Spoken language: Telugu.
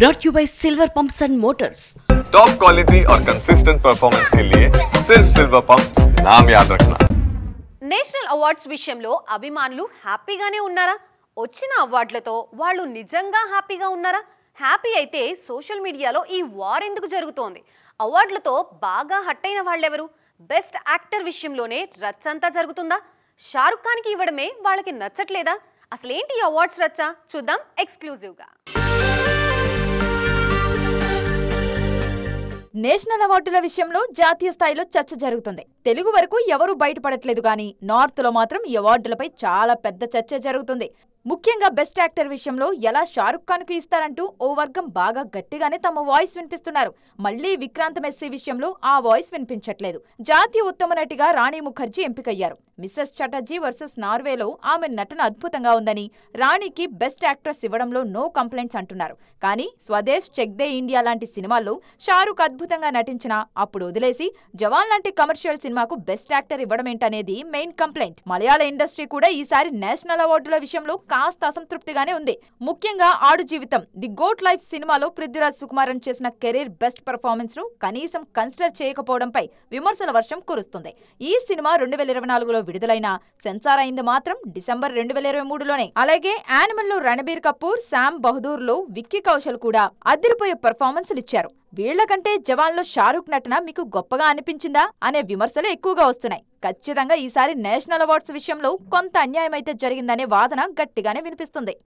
brought to you by Silver Pumps and Motors. Top quality और कंसिस्टेंट परफॉर्मेंस के लिए सिर्फ सिल्वर पंप्स नाम याद रखना. నేషనల్ అవార్డ్స్ విషయంలో అభిమానులు హ్యాపీగానే ఉన్నారా? వచ్చిన అవార్డులతో వాళ్ళు నిజంగా హ్యాపీగా ఉన్నారా? హ్యాపీ అయితే సోషల్ మీడియాలో ఈ వార్ ఎందుకు జరుగుతోంది? అవార్డులతో బాగా హట్ అయిన వాళ్ళెవరు? బెస్ట్ యాక్టర్ విషయంలోనే రచ్చంతా జరుగుతుందా? షారుఖ్ ఖాన్కి ఇవ్వడమే వాళ్ళకి నచ్చట్లేదా? అసలేంటి ఈ అవార్డ్స్ రచ్చ? చూద్దాం ఎక్స్క్లూజివ్గా. నేషనల్ అవార్డుల విషయంలో జాతీయ స్థాయిలో చర్చ జరుగుతుంది. తెలుగు వరకు ఎవరూ బయటపడట్లేదు కానీ నార్త్ లో మాత్రం ఈ అవార్డులపై చాలా పెద్ద చర్చ జరుగుతుంది. ముఖ్యంగా బెస్ట్ యాక్టర్ విషయంలో ఎలా షారుఖ్ ఖాన్ కు ఇస్తారంటూ ఓ వర్గం బాగా గట్టిగానే తమ వాయిస్ వినిపిస్తున్నారు. మళ్లీ విక్రాంత్ మెస్సీ విషయంలో ఆ వాయిస్ వినిపించట్లేదు. జాతీయ ఉత్తమ నటిగా రాణి ముఖర్జీ ఎంపికయ్యారు. మిస్సెస్ చటర్జీ వర్సెస్ నార్వేలో ఆమె నటన అద్భుతంగా ఉందని, రాణికి బెస్ట్ యాక్ట్రెస్ ఇవ్వడంలో నో కంప్లైంట్స్ అంటున్నారు. కానీ స్వదేశ్, చెక్ దే ఇండియా లాంటి సినిమాల్లో షారుఖ్ అద్భుతంగా నటించినా అప్పుడు వదిలేసి జవాన్ లాంటి కమర్షియల్ సినిమాకు బెస్ట్ యాక్టర్ ఇవ్వడమేంటనేది మెయిన్ కంప్లైంట్. మలయాళ ఇండస్ట్రీ కూడా ఈసారి నేషనల్ అవార్డుల విషయంలో కాస్త అసంతృప్తిగానే ఉంది. ముఖ్యంగా ఆడు జీవితం, ది గోట్ లైఫ్ సినిమాలో పృథ్వీరాజ్ సుకుమారన్ చేసిన కెరీర్ బెస్ట్ పర్ఫార్మెన్స్ ను కనీసం కన్సిడర్ చేయకపోవడంపై విమర్శల వర్షం కురుస్తుంది. ఈ సినిమా 2024లో విడుదలైన, సెన్సార్ అయింది మాత్రం డిసెంబర్ 2023లోనే. అలాగే యానిమల్ లో రణబీర్ కపూర్, శామ్ బహదూర్ లో విక్కీ కౌశల్ కూడా అదిరిపోయే పర్ఫార్మెన్స్లు ఇచ్చారు. వీళ్లకంటే జవాన్ లో షారుఖ్ నటన మీకు గొప్పగా అనిపించిందా అనే విమర్శలు ఎక్కువగా వస్తున్నాయి. ఖచ్చితంగా ఈసారి నేషనల్ అవార్డ్స్ విషయంలో కొంత అన్యాయం అయితే జరిగిందనే వాదన గట్టిగానే వినిపిస్తుంది.